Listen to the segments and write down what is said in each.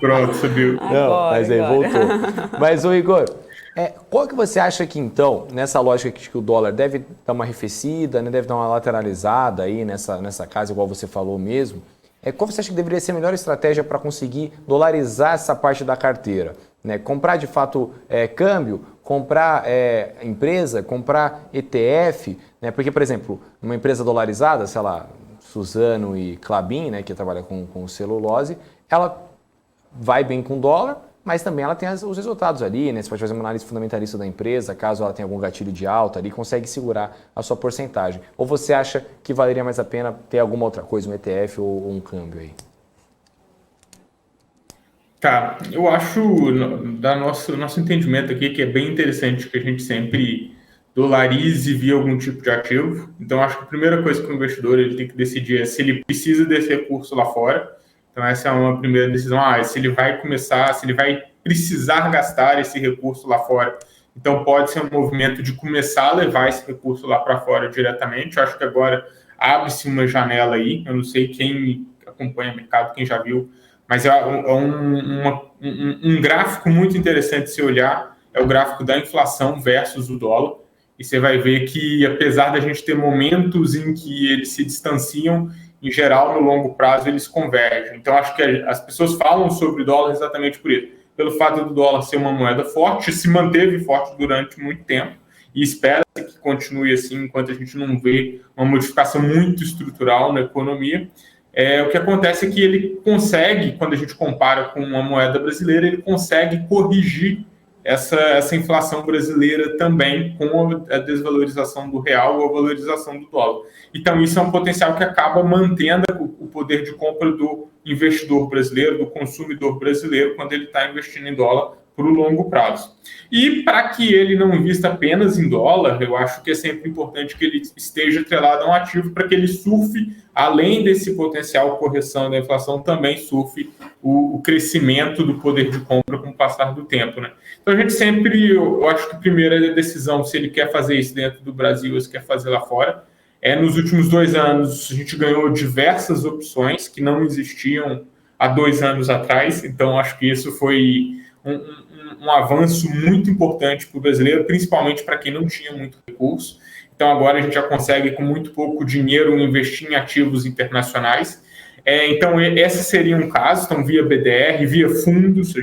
Pronto, subiu. Não, mas aí agora. voltou. Mas, ô Igor, qual que você acha que então, nessa lógica que o dólar deve dar uma arrefecida, né, deve dar uma lateralizada aí nessa casa, igual você falou mesmo, qual você acha que deveria ser a melhor estratégia para conseguir dolarizar essa parte da carteira? Né? Comprar de fato câmbio, comprar empresa, comprar ETF, né? Porque, por exemplo, uma empresa dolarizada, sei lá, Suzano e Klabin, né, que trabalha com celulose, ela vai bem com dólar, mas também ela tem os resultados ali, né? Você pode fazer uma análise fundamentalista da empresa, caso ela tenha algum gatilho de alta ali, consegue segurar a sua porcentagem. Ou você acha que valeria mais a pena ter alguma outra coisa, um ETF ou um câmbio aí? Tá, eu acho, da nosso entendimento aqui, que é bem interessante que a gente sempre dolarize via algum tipo de ativo. Então, acho que a primeira coisa que o investidor ele tem que decidir é se ele precisa desse recurso lá fora. Então, essa é uma primeira decisão. Se ele vai começar, se ele vai precisar gastar esse recurso lá fora. Então, pode ser um movimento de começar a levar esse recurso lá para fora diretamente. Eu acho que agora abre-se uma janela aí. Eu não sei quem acompanha o mercado, quem já viu, mas um gráfico muito interessante se olhar, é o gráfico da inflação versus o dólar, e você vai ver que, apesar da gente ter momentos em que eles se distanciam, em geral, no longo prazo, eles convergem. Então, acho que as pessoas falam sobre o dólar exatamente por isso. Pelo fato do dólar ser uma moeda forte, se manteve forte durante muito tempo, e espera-se que continue assim, enquanto a gente não vê uma modificação muito estrutural na economia. O que acontece é que ele consegue, quando a gente compara com uma moeda brasileira, ele consegue corrigir essa inflação brasileira também com a desvalorização do real ou a valorização do dólar. Então, isso é um potencial que acaba mantendo o poder de compra do investidor brasileiro, do consumidor brasileiro, quando ele está investindo em dólar por um longo prazo. E para que ele não invista apenas em dólar, eu acho que é sempre importante que ele esteja atrelado a um ativo para que ele surfe, além desse potencial correção da inflação, também surfe o crescimento do poder de compra com o passar do tempo, né? Então a gente sempre, eu acho que primeiro é a decisão se ele quer fazer isso dentro do Brasil ou se quer fazer lá fora. Nos últimos 2 anos a gente ganhou diversas opções que não existiam há 2 anos atrás, então acho que isso foi um avanço muito importante para o brasileiro, principalmente para quem não tinha muito recurso. Então, agora a gente já consegue, com muito pouco dinheiro, investir em ativos internacionais. Então, esse seria um caso, então, via BDR, via fundos,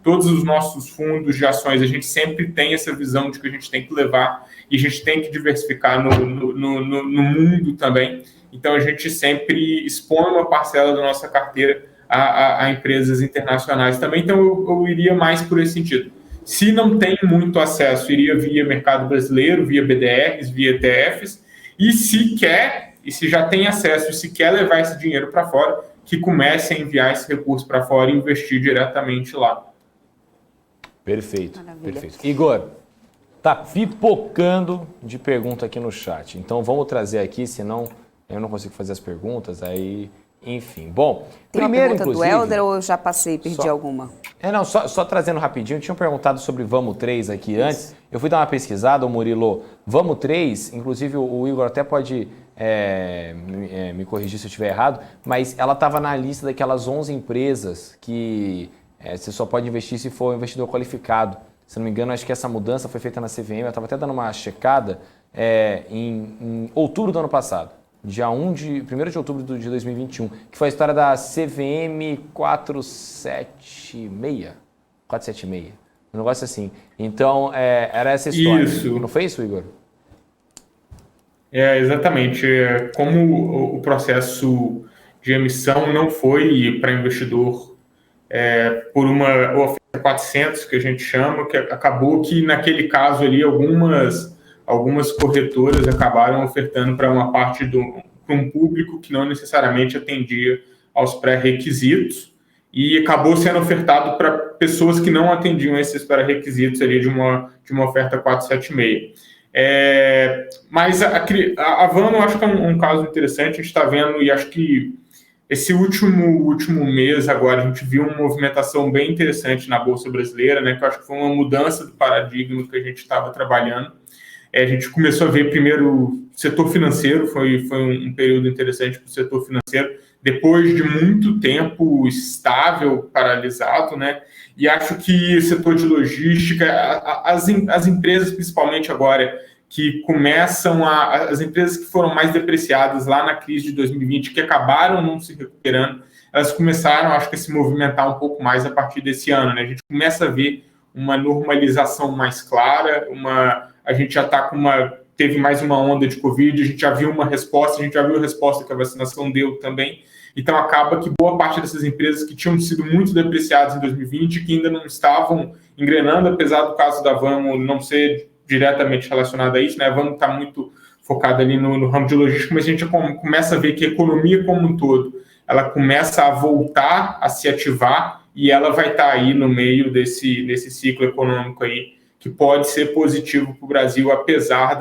todos os nossos fundos de ações, a gente sempre tem essa visão de que a gente tem que levar e a gente tem que diversificar no mundo também. Então, a gente sempre expõe uma parcela da nossa carteira a empresas internacionais também, então eu iria mais por esse sentido. Se não tem muito acesso, iria via mercado brasileiro, via BDRs, via ETFs, e se já tem acesso e se quer levar esse dinheiro para fora, que comece a enviar esse recurso para fora e investir diretamente lá. Perfeito, perfeito. Igor, tá pipocando de pergunta aqui no chat, então vamos trazer aqui, senão eu não consigo fazer as perguntas, aí... Enfim, bom, tem primeiro, uma pergunta do Helder ou eu já passei, perdi alguma? Não, só trazendo rapidinho, tinham perguntado sobre Vamos 3 aqui antes, eu fui dar uma pesquisada, o Murilo, Vamos 3, inclusive o Igor até pode me corrigir se eu estiver errado, mas ela estava na lista daquelas 11 empresas que você só pode investir se for um investidor qualificado. Se não me engano, acho que essa mudança foi feita na CVM, eu estava até dando uma checada em outubro do ano passado. Dia 1 de outubro de 2021, que foi a história da CVM 476, um negócio assim. Então, era essa história. Isso. Não foi isso, Igor? Exatamente. Como o processo de emissão não foi para investidor por uma oferta 400, que a gente chama, que acabou que, naquele caso ali, algumas corretoras acabaram ofertando para uma parte para um público que não necessariamente atendia aos pré-requisitos e acabou sendo ofertado para pessoas que não atendiam esses pré-requisitos ali de uma oferta 476. Mas a Vano eu acho que é um caso interessante, a gente está vendo, e acho que esse último mês agora a gente viu uma movimentação bem interessante na Bolsa Brasileira, né, que eu acho que foi uma mudança do paradigma que a gente estava trabalhando. A gente começou a ver primeiro o setor financeiro, foi um período interessante para o setor financeiro. depois de muito tempo estável, paralisado, né? E acho que o setor de logística, as empresas, principalmente agora, que começam as empresas que foram mais depreciadas lá na crise de 2020, que acabaram não se recuperando, elas começaram, acho que, a se movimentar um pouco mais a partir desse ano, né? A gente começa a ver uma normalização mais clara, a gente já está teve mais uma onda de Covid, a gente já viu uma resposta, a gente já viu a resposta que a vacinação deu também. Então, acaba que boa parte dessas empresas que tinham sido muito depreciadas em 2020, que ainda não estavam engrenando, apesar do caso da Vamo não ser diretamente relacionado a isso, né? A Vamo está muito focada ali no ramo de logística, mas a gente começa a ver que a economia como um todo, ela começa a voltar a se ativar e ela vai estar aí no meio desse ciclo econômico aí, que pode ser positivo para o Brasil, apesar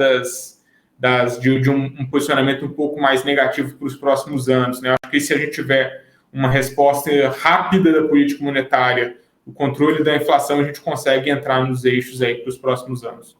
de um posicionamento um pouco mais negativo para os próximos anos, né? Acho que se a gente tiver uma resposta rápida da política monetária, o controle da inflação, a gente consegue entrar nos eixos aí para os próximos anos.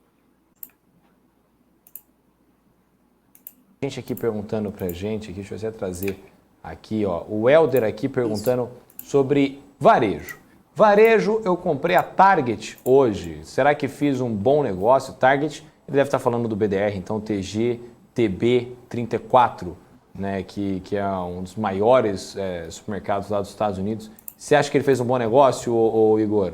Gente aqui perguntando para a gente, aqui, deixa eu até trazer aqui, ó, o Helder aqui perguntando sobre varejo. Varejo, eu comprei a Target hoje. Será que fiz um bom negócio? Target, ele deve estar falando do BDR, então TGTB34, né, que é um dos maiores supermercados lá dos Estados Unidos. Você acha que ele fez um bom negócio, ô Igor?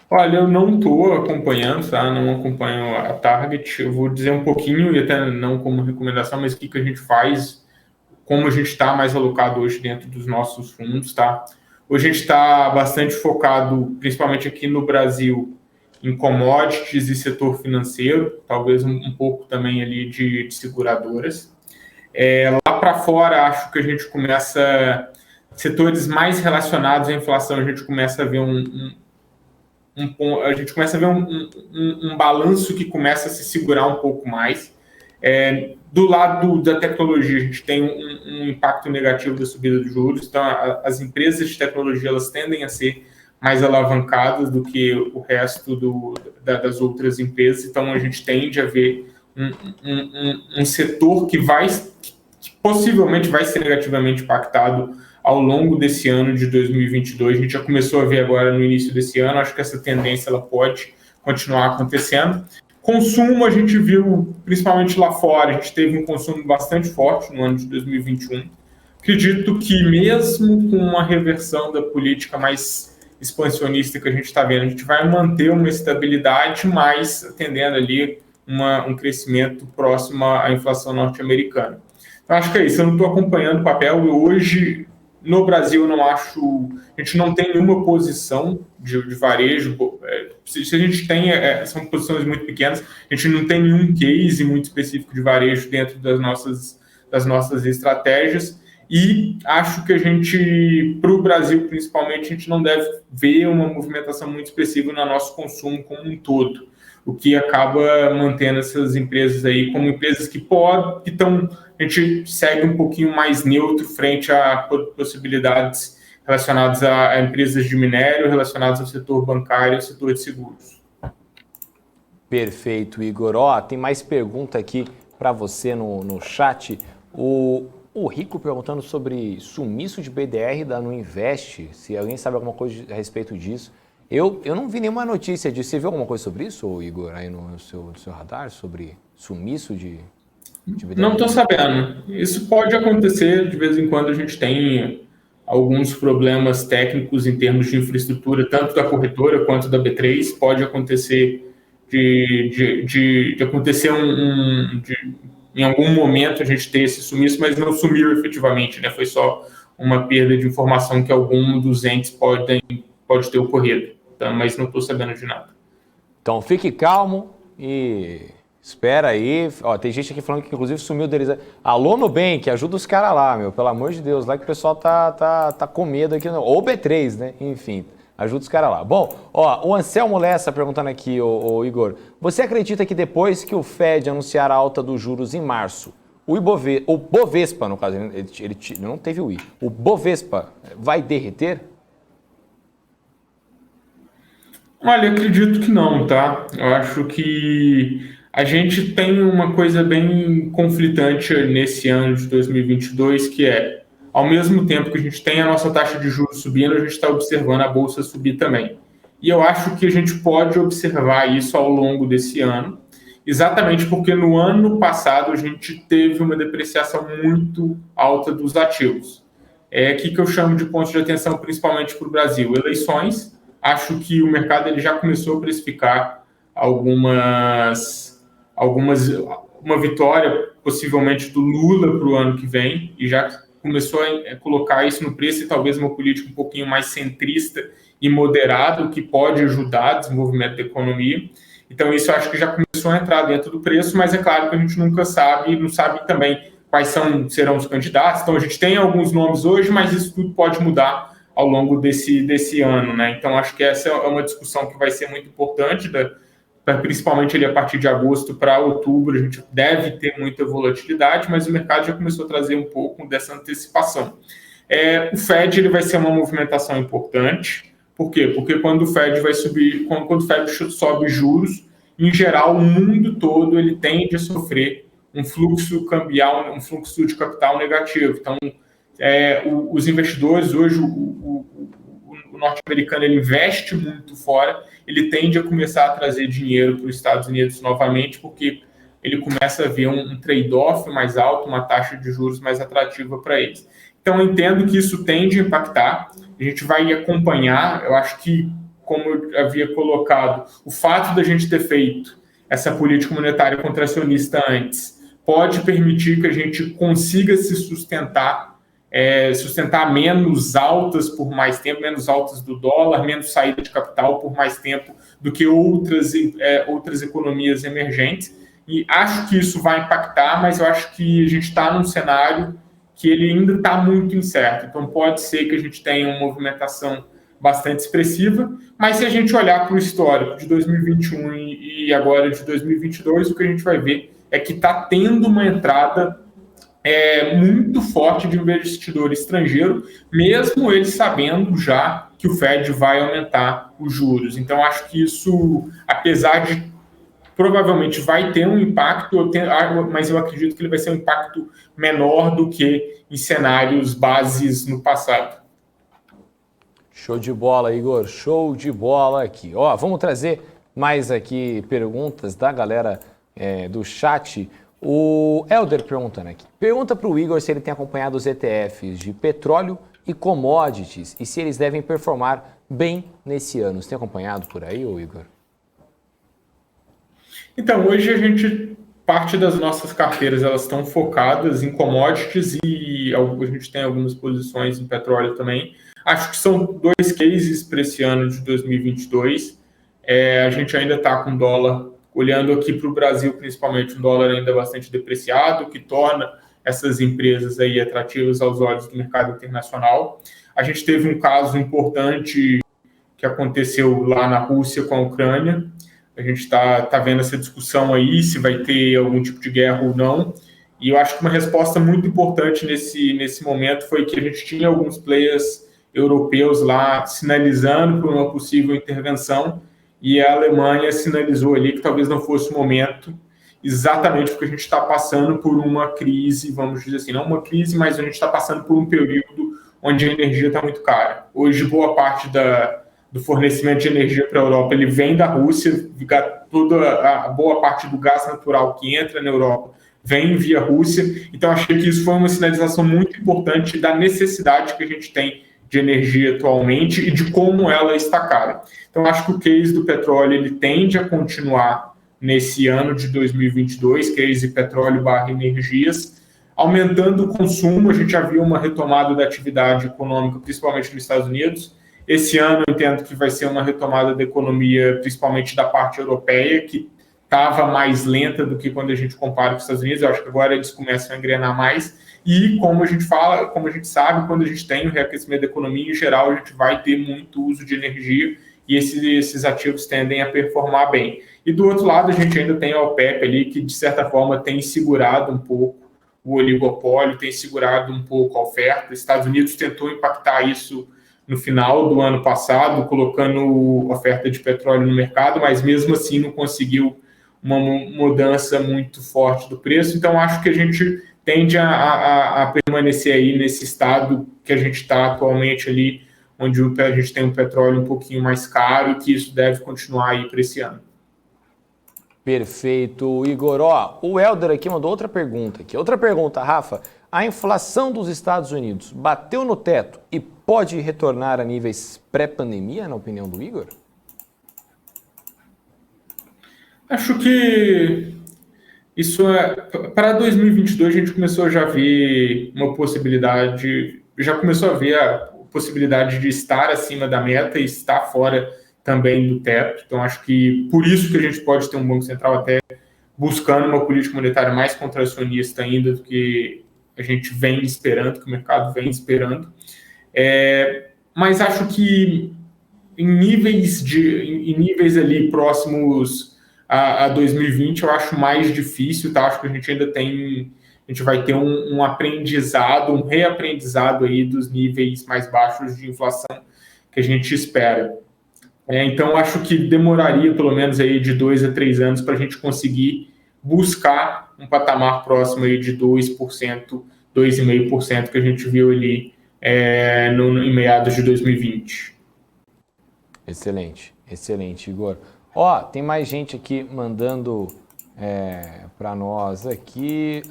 Olha, eu não estou acompanhando, tá? Não acompanho a Target. Eu vou dizer um pouquinho, e até não como recomendação, mas o que a gente faz, como a gente está mais alocado hoje dentro dos nossos fundos, tá? Hoje a gente está bastante focado, principalmente aqui no Brasil, em commodities e setor financeiro, talvez um pouco também ali de seguradoras. Lá para fora, acho que a gente começa, setores mais relacionados à inflação, a gente começa a ver um balanço que começa a se segurar um pouco mais. Do lado da tecnologia, a gente tem um impacto negativo da subida de juros, então as empresas de tecnologia elas tendem a ser mais alavancadas do que o resto das outras empresas, então a gente tende a ver um setor que possivelmente vai ser negativamente impactado ao longo desse ano de 2022. A gente já começou a ver agora no início desse ano, acho que essa tendência ela pode continuar acontecendo. Consumo, a gente viu, principalmente lá fora, a gente teve um consumo bastante forte no ano de 2021. Acredito que mesmo com uma reversão da política mais expansionista que a gente está vendo, a gente vai manter uma estabilidade, mas atendendo ali um crescimento próximo à inflação norte-americana. Então, acho que é isso, eu não estou acompanhando o papel, e hoje, no Brasil, eu não acho, a gente não tem nenhuma posição de varejo. Se a gente tem, são posições muito pequenas, a gente não tem nenhum case muito específico de varejo dentro das nossas estratégias, e acho que a gente, para o Brasil principalmente, a gente não deve ver uma movimentação muito expressiva no nosso consumo como um todo, o que acaba mantendo essas empresas aí como empresas que estão, a gente segue um pouquinho mais neutro frente a possibilidades relacionadas a empresas de minério, relacionadas ao setor bancário e ao setor de seguros. Perfeito, Igor. Ó, tem mais pergunta aqui para você no chat. O Rico perguntando sobre sumiço de BDR da Nuinvest, se alguém sabe alguma coisa a respeito disso. Eu não vi nenhuma notícia disso. Você viu alguma coisa sobre isso, Igor, aí no seu radar, sobre sumiço de BDR? Não estou sabendo. Isso pode acontecer, de vez em quando a gente tem alguns problemas técnicos em termos de infraestrutura, tanto da corretora quanto da B3. Pode acontecer de acontecer em algum momento a gente ter esse sumiço, mas não sumiu efetivamente, né? Foi só uma perda de informação que algum dos entes pode ter ocorrido, tá? Mas não estou sabendo de nada. Então fique calmo e espera aí. Ó, tem gente aqui falando que inclusive sumiu deles. Alô, Nubank, ajuda os caras lá, meu, pelo amor de Deus, lá que o pessoal tá com medo aqui, ou B3, né? Enfim, ajuda os caras lá. Bom, ó, o Anselmo Lessa perguntando aqui, o Igor, você acredita que depois que o Fed anunciar a alta dos juros em março, o Bovespa, no caso, ele não teve o I, o Bovespa vai derreter? Olha, acredito que não, tá? Eu acho que A gente tem uma coisa bem conflitante nesse ano de 2022, que é, ao mesmo tempo que a gente tem a nossa taxa de juros subindo, a gente está observando a Bolsa subir também. E eu acho que a gente pode observar isso ao longo desse ano, exatamente porque no ano passado a gente teve uma depreciação muito alta dos ativos. É aqui que eu chamo de ponto de atenção principalmente para o Brasil. Eleições, acho que o mercado ele já começou a precificar uma vitória possivelmente do Lula para o ano que vem, e já começou a colocar isso no preço, e talvez uma política um pouquinho mais centrista e moderada, o que pode ajudar o desenvolvimento da economia. Então isso eu acho que já começou a entrar dentro do preço, mas é claro que a gente nunca sabe, não sabe também quais serão os candidatos. Então a gente tem alguns nomes hoje, mas isso tudo pode mudar ao longo desse ano, né? Então acho que essa é uma discussão que vai ser muito importante, principalmente ali a partir de agosto para outubro. A gente deve ter muita volatilidade, mas o mercado já começou a trazer um pouco dessa antecipação. O Fed ele vai ser uma movimentação importante. Por quê? Porque quando o Fed vai subir, quando o Fed sobe juros, em geral, o mundo todo ele tende a sofrer um fluxo cambial, um fluxo de capital negativo. Então, os investidores hoje, o norte-americano ele investe muito fora, ele tende a começar a trazer dinheiro para os Estados Unidos novamente, porque ele começa a ver um trade-off mais alto, uma taxa de juros mais atrativa para eles. Então, eu entendo que isso tende a impactar, a gente vai acompanhar. Eu acho que, como eu havia colocado, o fato da gente ter feito essa política monetária contracionista antes pode permitir que a gente consiga se sustentar menos altas por mais tempo, menos altas do dólar, menos saída de capital por mais tempo do que outras economias emergentes. E acho que isso vai impactar, mas eu acho que a gente está num cenário que ele ainda está muito incerto. Então pode ser que a gente tenha uma movimentação bastante expressiva, mas se a gente olhar para o histórico de 2021 e agora de 2022, o que a gente vai ver é que está tendo uma entrada muito forte de investidor estrangeiro, mesmo eles sabendo já que o Fed vai aumentar os juros. Então, acho que isso, apesar de provavelmente vai ter um impacto, mas eu acredito que ele vai ser um impacto menor do que em cenários bases no passado. Show de bola, Igor. Show de bola aqui. Vamos trazer mais aqui perguntas da galera do chat. O Helder perguntando aqui. Pergunta para o Igor se ele tem acompanhado os ETFs de petróleo e commodities e se eles devem performar bem nesse ano. Você tem acompanhado por aí, Igor? Então, hoje parte das nossas carteiras elas estão focadas em commodities e a gente tem algumas posições em petróleo também. Acho que são dois cases para esse ano de 2022. A gente ainda está com dólar, olhando aqui para o Brasil, principalmente, um dólar ainda bastante depreciado, que torna essas empresas aí atrativas aos olhos do mercado internacional. A gente teve um caso importante que aconteceu lá na Rússia com a Ucrânia. A gente está vendo essa discussão aí, se vai ter algum tipo de guerra ou não. E eu acho que uma resposta muito importante nesse momento foi que a gente tinha alguns players europeus lá sinalizando por uma possível intervenção, e a Alemanha sinalizou ali que talvez não fosse o momento, exatamente porque a gente está passando por uma crise, vamos dizer assim, não uma crise, mas a gente está passando por um período onde a energia está muito cara. Hoje, boa parte do fornecimento de energia para a Europa ele vem da Rússia, a boa parte do gás natural que entra na Europa vem via Rússia. Então, achei que isso foi uma sinalização muito importante da necessidade que a gente tem de energia atualmente e de como ela está cara. Então, acho que o case do petróleo ele tende a continuar nesse ano de 2022, case petróleo/energias, aumentando o consumo. A gente já viu uma retomada da atividade econômica, principalmente nos Estados Unidos. Esse ano, eu entendo que vai ser uma retomada da economia, principalmente da parte europeia, que estava mais lenta do que quando a gente compara com os Estados Unidos. Eu acho que agora eles começam a engrenar mais. E como a gente fala, como a gente sabe, quando a gente tem o reaquecimento da economia, em geral, a gente vai ter muito uso de energia e esses ativos tendem a performar bem. E do outro lado, a gente ainda tem a OPEP ali, que de certa forma tem segurado um pouco o oligopólio, tem segurado um pouco a oferta. Os Estados Unidos tentou impactar isso no final do ano passado, colocando oferta de petróleo no mercado, mas mesmo assim não conseguiu uma mudança muito forte do preço. Então, acho que a gente tende a permanecer aí nesse estado que a gente está atualmente ali, onde a gente tem um petróleo um pouquinho mais caro e que isso deve continuar aí para esse ano. Perfeito, Igor. Ó, o Helder aqui mandou outra pergunta aqui. Outra pergunta, Rafa. A inflação dos Estados Unidos bateu no teto e pode retornar a níveis pré-pandemia, na opinião do Igor? Acho que isso para 2022 a gente começou a já ver uma possibilidade, já começou a ver a possibilidade de estar acima da meta e estar fora também do teto. Então acho que por isso que a gente pode ter um Banco Central até buscando uma política monetária mais contracionista ainda do que a gente vem esperando, que o mercado vem esperando. Mas acho que em níveis ali próximos a 2020, eu acho mais difícil, tá? Acho que a gente vai ter um aprendizado, um reaprendizado aí dos níveis mais baixos de inflação que a gente espera. Então, acho que demoraria pelo menos aí de 2 a 3 anos para a gente conseguir buscar um patamar próximo aí de 2%, 2,5% que a gente viu ali em meados de 2020. Excelente, excelente, Igor. Ó, tem mais gente aqui mandando para nós aqui.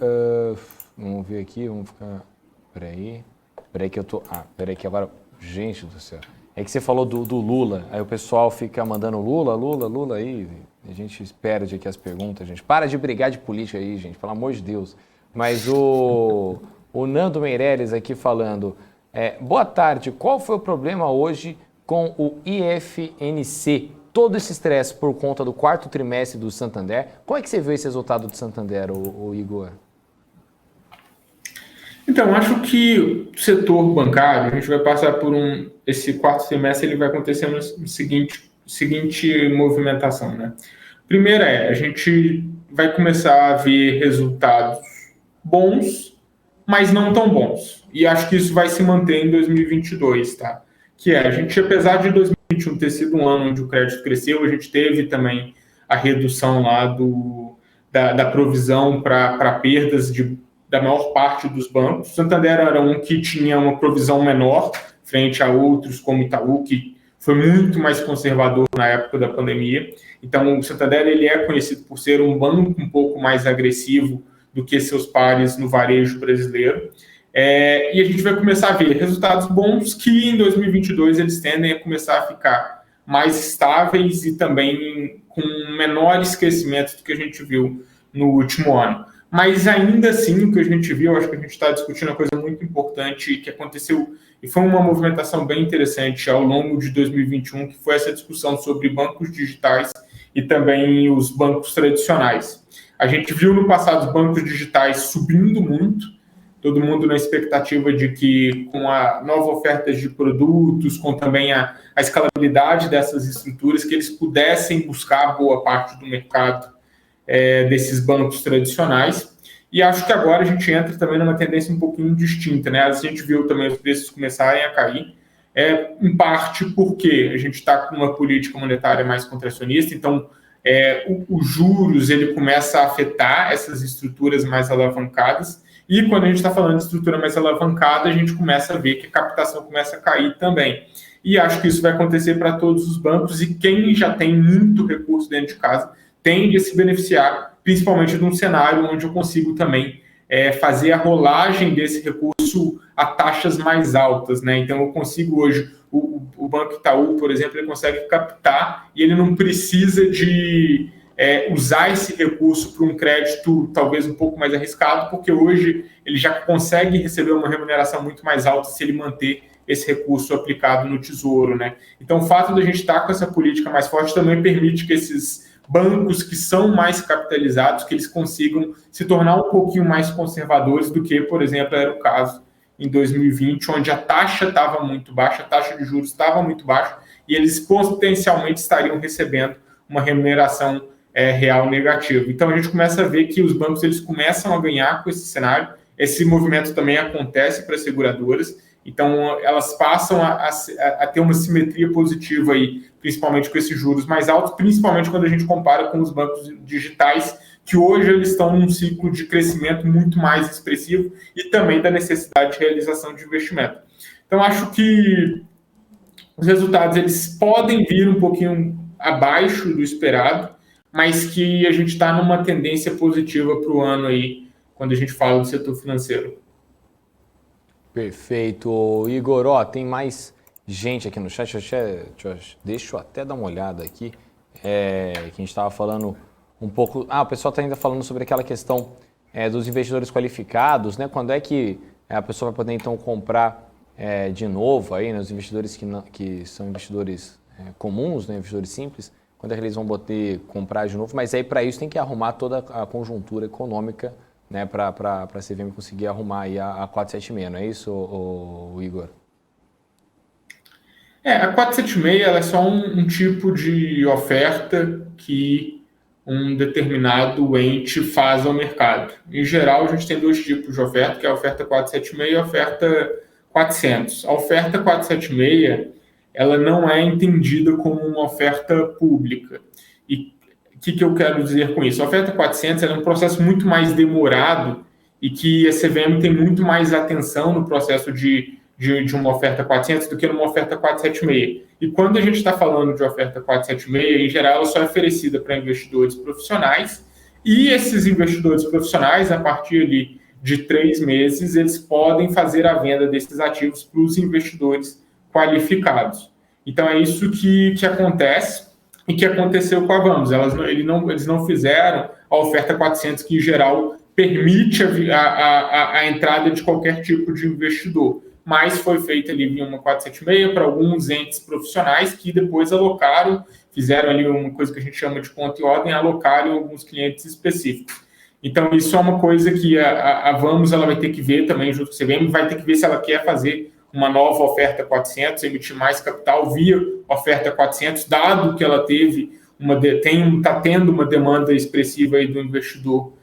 Vamos ver aqui, vamos ficar... Peraí que eu tô... peraí que agora... Gente do céu. É que você falou do Lula, aí o pessoal fica mandando Lula aí, a gente perde aqui as perguntas, gente. Para de brigar de política aí, gente, pelo amor de Deus. Mas o Nando Meireles aqui falando, boa tarde, qual foi o problema hoje com o IFNC? Todo esse estresse por conta do quarto trimestre do Santander, como é que você viu esse resultado do Santander, o Igor? Então, acho que o setor bancário, a gente vai passar por esse quarto trimestre, ele vai acontecer no seguinte movimentação, né? Primeira a gente vai começar a ver resultados bons, mas não tão bons. E acho que isso vai se manter em 2022, tá? Que a gente, apesar de 2021 ter sido um ano onde o crédito cresceu, a gente teve também a redução lá da provisão para perdas da maior parte dos bancos. O Santander era um que tinha uma provisão menor frente a outros, como Itaú, que foi muito mais conservador na época da pandemia. Então, o Santander ele é conhecido por ser um banco um pouco mais agressivo do que seus pares no varejo brasileiro. E a gente vai começar a ver resultados bons que em 2022 eles tendem a começar a ficar mais estáveis e também com menores crescimentos do que a gente viu no último ano. Mas ainda assim, o que a gente viu, acho que a gente está discutindo uma coisa muito importante que aconteceu e foi uma movimentação bem interessante ao longo de 2021, que foi essa discussão sobre bancos digitais e também os bancos tradicionais. A gente viu no passado os bancos digitais subindo muito, todo mundo na expectativa de que com a nova oferta de produtos, com também a escalabilidade dessas estruturas, que eles pudessem buscar boa parte do mercado desses bancos tradicionais. E acho que agora a gente entra também numa tendência um pouquinho distinta, né? A gente viu também os preços começarem a cair, em parte porque a gente está com uma política monetária mais contracionista, então os juros ele começa a afetar essas estruturas mais alavancadas, e quando a gente está falando de estrutura mais alavancada, a gente começa a ver que a captação começa a cair também. E acho que isso vai acontecer para todos os bancos, e quem já tem muito recurso dentro de casa tende a se beneficiar, principalmente num cenário onde eu consigo também fazer a rolagem desse recurso a taxas mais altas, né? Então eu consigo hoje, o Banco Itaú, por exemplo, ele consegue captar e ele não precisa de usar esse recurso para um crédito talvez um pouco mais arriscado, porque hoje ele já consegue receber uma remuneração muito mais alta se ele manter esse recurso aplicado no Tesouro, né? Então o fato de a gente estar com essa política mais forte também permite que esses bancos que são mais capitalizados, que eles consigam se tornar um pouquinho mais conservadores do que, por exemplo, era o caso em 2020, onde a taxa estava muito baixa, a taxa de juros estava muito baixa, e eles potencialmente estariam recebendo uma remuneração real negativa. Então a gente começa a ver que os bancos eles começam a ganhar com esse cenário. Esse movimento também acontece para as seguradoras, Então, elas passam a ter uma simetria positiva aí, principalmente com esses juros mais altos, principalmente quando a gente compara com os bancos digitais, que hoje eles estão num ciclo de crescimento muito mais expressivo e também da necessidade de realização de investimento. Então, acho que os resultados eles podem vir um pouquinho abaixo do esperado, mas que a gente está numa tendência positiva para o ano aí, quando a gente fala do setor financeiro. Perfeito. Igor, ó, tem mais gente aqui no chat. Deixa eu até dar uma olhada aqui. Que a gente estava falando um pouco... o pessoal está ainda falando sobre aquela questão dos investidores qualificados, né? Quando é que a pessoa vai poder, então, comprar de novo aí, né? Os investidores que são investidores comuns, né? Investidores simples, quando é que eles vão poder comprar de novo? Mas aí, para isso, tem que arrumar toda a conjuntura econômica, né, para a CVM conseguir arrumar aí a 476, não é isso, o Igor? A 476 ela é só um tipo de oferta que um determinado ente faz ao mercado. Em geral, a gente tem dois tipos de oferta, que é a oferta 476 e a oferta 400. A oferta 476 ela não é entendida como uma oferta pública. E o que eu quero dizer com isso? A oferta 400 é um processo muito mais demorado e que a CVM tem muito mais atenção no processo de uma oferta 400 do que numa oferta 476. E quando a gente está falando de oferta 476, em geral, ela só é oferecida para investidores profissionais e esses investidores profissionais, a partir ali de 3 meses, eles podem fazer a venda desses ativos para os investidores qualificados. Então, é isso que acontece e que aconteceu com a Vamos. Eles não fizeram a oferta 400, que em geral permite a entrada de qualquer tipo de investidor, mas foi feita ali via uma 476 para alguns entes profissionais que depois alocaram, fizeram ali uma coisa que a gente chama de conta e ordem, alocaram alguns clientes específicos. Então, isso é uma coisa que a Vamos ela vai ter que ver também, junto com a CVM, vai ter que ver se ela quer fazer uma nova oferta 400, emitir mais capital via oferta 400, dado que ela está tendo uma demanda expressiva aí do investidor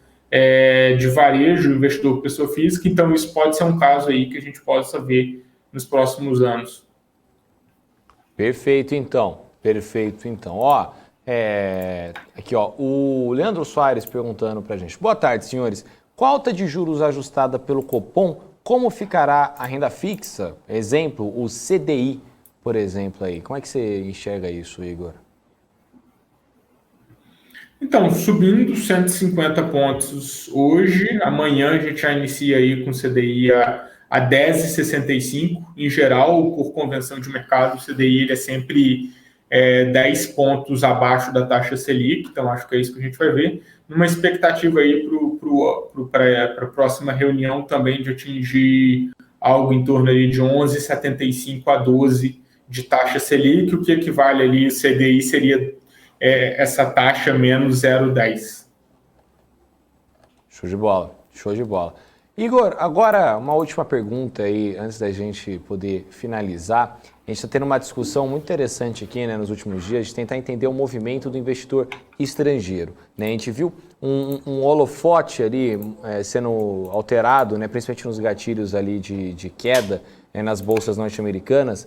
de varejo, investidor pessoa física, então isso pode ser um caso aí que a gente possa ver nos próximos anos. Perfeito, então. Ó, aqui, ó, o Leandro Soares perguntando para a gente. Boa tarde, senhores. Com a alta de juros ajustada pelo Copom, como ficará a renda fixa? Exemplo, o CDI, por exemplo, aí. Como é que você enxerga isso, Igor? Então, subindo 150 pontos hoje, amanhã a gente já inicia aí com o CDI a 10,65. Em geral, por convenção de mercado, o CDI ele é sempre 10 pontos abaixo da taxa Selic, então acho que é isso que a gente vai ver. Numa expectativa aí para a próxima reunião também de atingir algo em torno ali de 11,75 a 12 de taxa Selic, o que equivale ali, o CDI seria essa taxa menos 0,10. Show de bola, show de bola. Igor, agora uma última pergunta aí, antes da gente poder finalizar. A gente está tendo uma discussão muito interessante aqui, né, nos últimos dias, de tentar entender o movimento do investidor estrangeiro, né? A gente viu um holofote ali sendo alterado, né, principalmente nos gatilhos ali de queda nas bolsas norte-americanas,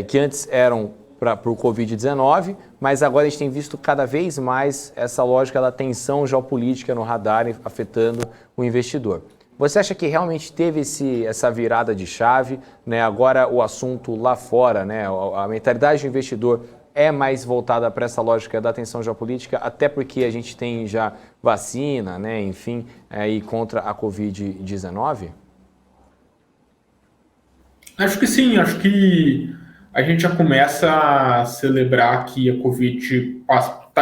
que antes eram para o Covid-19, mas agora a gente tem visto cada vez mais essa lógica da tensão geopolítica no radar afetando o investidor. Você acha que realmente teve essa virada de chave, né? Agora o assunto lá fora, né? A mentalidade do investidor é mais voltada para essa lógica da tensão geopolítica, até porque a gente tem já vacina, né? Enfim, aí contra a Covid-19? Acho que sim, acho que a gente já começa a celebrar que a Covid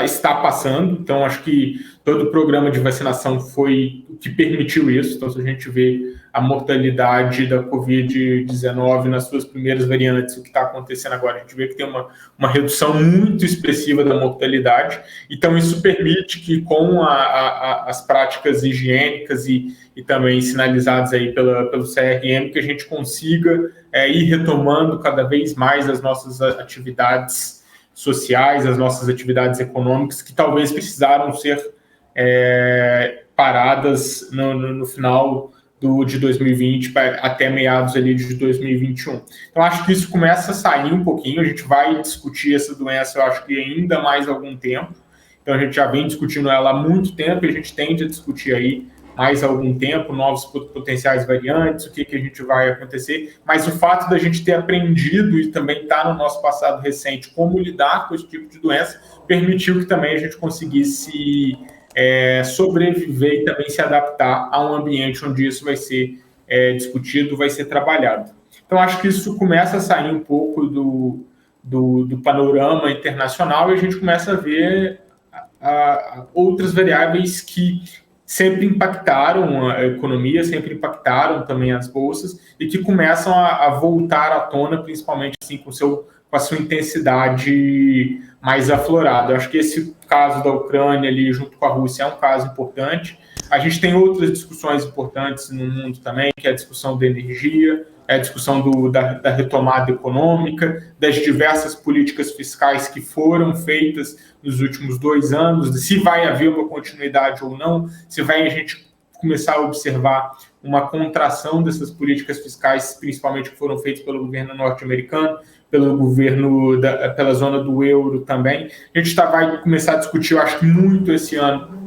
está passando, então acho que todo o programa de vacinação foi o que permitiu isso. Então, se a gente vê a mortalidade da Covid-19 nas suas primeiras variantes, o que está acontecendo agora, a gente vê que tem uma redução muito expressiva da mortalidade. Então, isso permite que, com as práticas higiênicas e também sinalizadas aí pelo CRM, que a gente consiga ir retomando cada vez mais as nossas atividades sociais, as nossas atividades econômicas, que talvez precisaram ser paradas no final de 2020 até meados ali de 2021. Então, acho que isso começa a sair um pouquinho, a gente vai discutir essa doença, eu acho que ainda mais algum tempo, então a gente já vem discutindo ela há muito tempo e a gente tende a discutir aí mais algum tempo, novos potenciais variantes, o que a gente vai acontecer, mas o fato da gente ter aprendido e também estar no nosso passado recente como lidar com esse tipo de doença, permitiu que também a gente conseguisse sobreviver e também se adaptar a um ambiente onde isso vai ser discutido, vai ser trabalhado. Então, acho que isso começa a sair um pouco do panorama internacional e a gente começa a ver outras variáveis que sempre impactaram a economia, sempre impactaram também as bolsas e que começam a voltar à tona, principalmente assim, com a sua intensidade mais aflorada. Eu acho que esse caso da Ucrânia ali junto com a Rússia é um caso importante. A gente tem outras discussões importantes no mundo também, que é a discussão da energia, a discussão da retomada econômica, das diversas políticas fiscais que foram feitas nos últimos 2 anos, se vai haver uma continuidade ou não, se vai a gente começar a observar uma contração dessas políticas fiscais, principalmente que foram feitas pelo governo norte-americano, pelo governo, pela zona do euro também. A gente vai começar a discutir, eu acho que muito esse ano,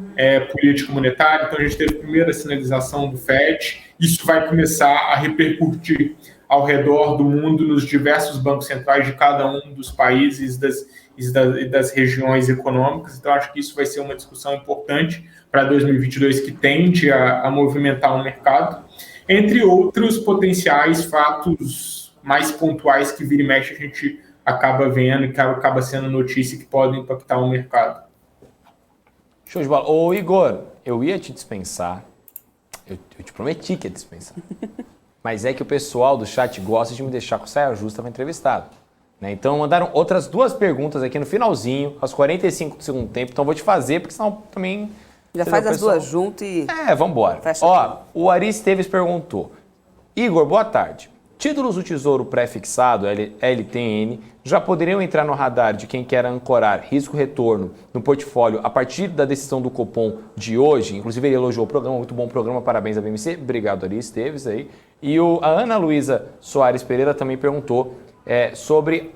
política monetária, então a gente teve a primeira sinalização do FED, isso vai começar a repercutir ao redor do mundo nos diversos bancos centrais de cada um dos países das regiões econômicas, então acho que isso vai ser uma discussão importante para 2022 que tende a movimentar o mercado, entre outros potenciais fatos mais pontuais que vira e mexe a gente acaba vendo e que acaba sendo notícia que podem impactar o mercado. Show de bola. Ô Igor, eu ia te dispensar, eu te prometi que ia dispensar, mas é que o pessoal do chat gosta de me deixar com saia justa para entrevistado. Né? Então mandaram outras 2 perguntas aqui no finalzinho, aos 45 do segundo tempo, então vou te fazer, porque senão também... Já faz as duas juntas e... vamos embora. Ó, o Ari Esteves perguntou, Igor, boa tarde. Títulos do Tesouro pré-fixado, LTN, já poderiam entrar no radar de quem quer ancorar risco-retorno no portfólio a partir da decisão do Copom de hoje? Inclusive, ele elogiou o programa, muito bom programa, parabéns à BMC. Obrigado, Ari Esteves aí. E a Ana Luísa Soares Pereira também perguntou sobre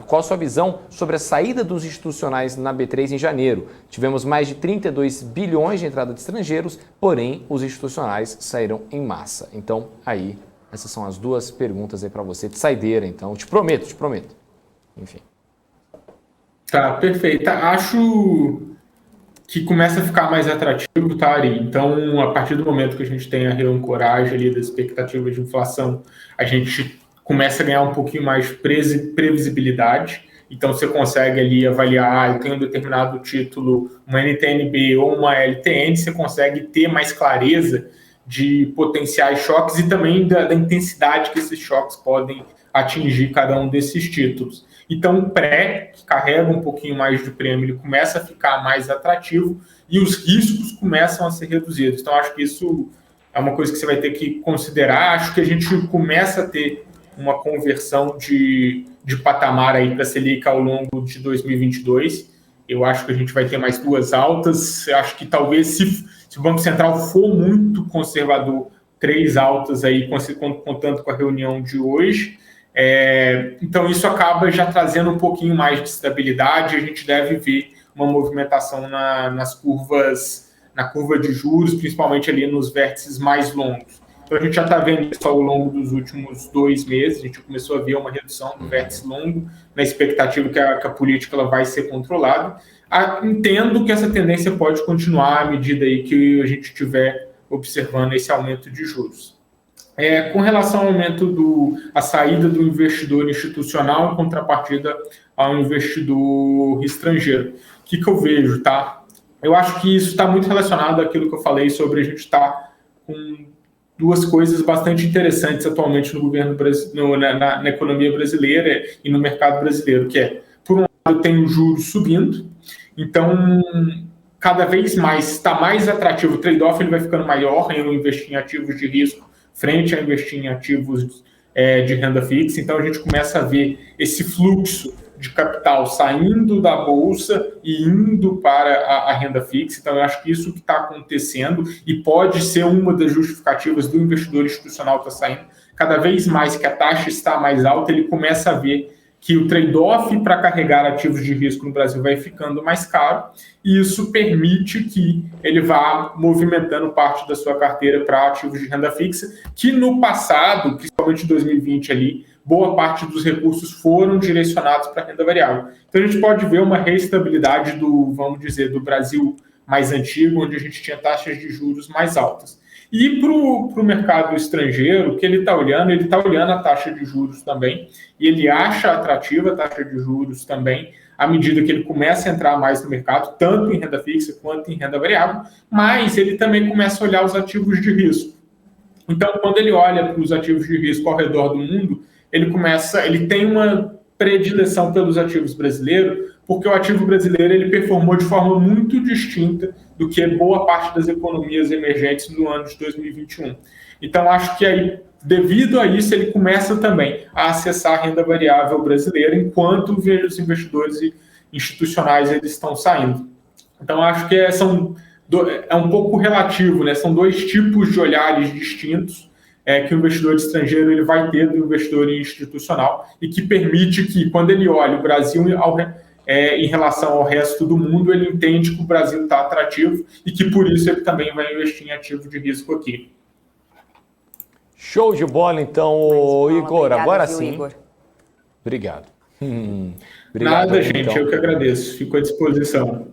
qual a sua visão sobre a saída dos institucionais na B3 em janeiro. Tivemos mais de 32 bilhões de entrada de estrangeiros, porém, os institucionais saíram em massa. Então, aí... Essas são as 2 perguntas aí para você de saideira, então. Te prometo. Enfim. Tá, perfeito. Acho que começa a ficar mais atrativo, tá, Ari? Então, a partir do momento que a gente tem a reancoragem ali das expectativas de inflação, a gente começa a ganhar um pouquinho mais de previsibilidade. Então, você consegue ali avaliar, eu tenho um determinado título, uma NTNB ou uma LTN, você consegue ter mais clareza de potenciais choques e também da intensidade que esses choques podem atingir cada um desses títulos. Então, o pré, que carrega um pouquinho mais de prêmio, ele começa a ficar mais atrativo e os riscos começam a ser reduzidos. Então, acho que isso é uma coisa que você vai ter que considerar. Acho que a gente começa a ter uma conversão de patamar aí para a Selic ao longo de 2022. Eu acho que a gente vai ter mais 2 altas. Eu acho que talvez, se o Banco Central for muito conservador, 3 altas aí, contando com a reunião de hoje. Então, isso acaba já trazendo um pouquinho mais de estabilidade. A gente deve ver uma movimentação na curva de juros, principalmente ali nos vértices mais longos. Então, a gente já está vendo isso ao longo dos últimos 2 meses. A gente começou a ver uma redução do vértice longo, na expectativa que a política ela vai ser controlada. Entendo que essa tendência pode continuar à medida aí que a gente estiver observando esse aumento de juros. Com relação ao aumento a saída do investidor institucional em contrapartida ao investidor estrangeiro, o que eu vejo, tá? Eu acho que isso está muito relacionado àquilo que eu falei sobre a gente estar com 2 coisas bastante interessantes atualmente no governo na economia brasileira e no mercado brasileiro, que por um lado, tem o juros subindo, então cada vez mais está mais atrativo, o trade-off ele vai ficando maior em eu investir em ativos de risco frente a investir em ativos de renda fixa. Então, a gente começa a ver esse fluxo de capital saindo da bolsa e indo para a renda fixa. Então, eu acho que isso que está acontecendo e pode ser uma das justificativas do investidor institucional estar saindo. Cada vez mais que a taxa está mais alta, ele começa a ver que o trade-off para carregar ativos de risco no Brasil vai ficando mais caro, e isso permite que ele vá movimentando parte da sua carteira para ativos de renda fixa, que no passado, principalmente em 2020 ali, boa parte dos recursos foram direcionados para a renda variável. Então a gente pode ver uma reestabilidade do, vamos dizer, do Brasil mais antigo, onde a gente tinha taxas de juros mais altas. E para o mercado estrangeiro, o que ele está olhando a taxa de juros também, e ele acha atrativa a taxa de juros também, à medida que ele começa a entrar mais no mercado, tanto em renda fixa quanto em renda variável, mas ele também começa a olhar os ativos de risco. Então, quando ele olha para os ativos de risco ao redor do mundo, ele tem uma predileção pelos ativos brasileiros, porque o ativo brasileiro ele performou de forma muito distinta do que boa parte das economias emergentes no ano de 2021. Então, acho que aí, devido a isso, ele começa também a acessar a renda variável brasileira, enquanto os investidores institucionais eles estão saindo. Então, acho que é um pouco relativo, né? São dois tipos de olhares distintos que o investidor estrangeiro ele vai ter do investidor institucional e que permite que, quando ele olha o Brasil em relação ao resto do mundo, ele entende que o Brasil está atrativo e que, por isso, ele também vai investir em ativo de risco aqui. Show de bola, então, Igor. Obrigado, agora viu, sim. Igor? Obrigado. Nada, gente, eu que agradeço. Fico à disposição.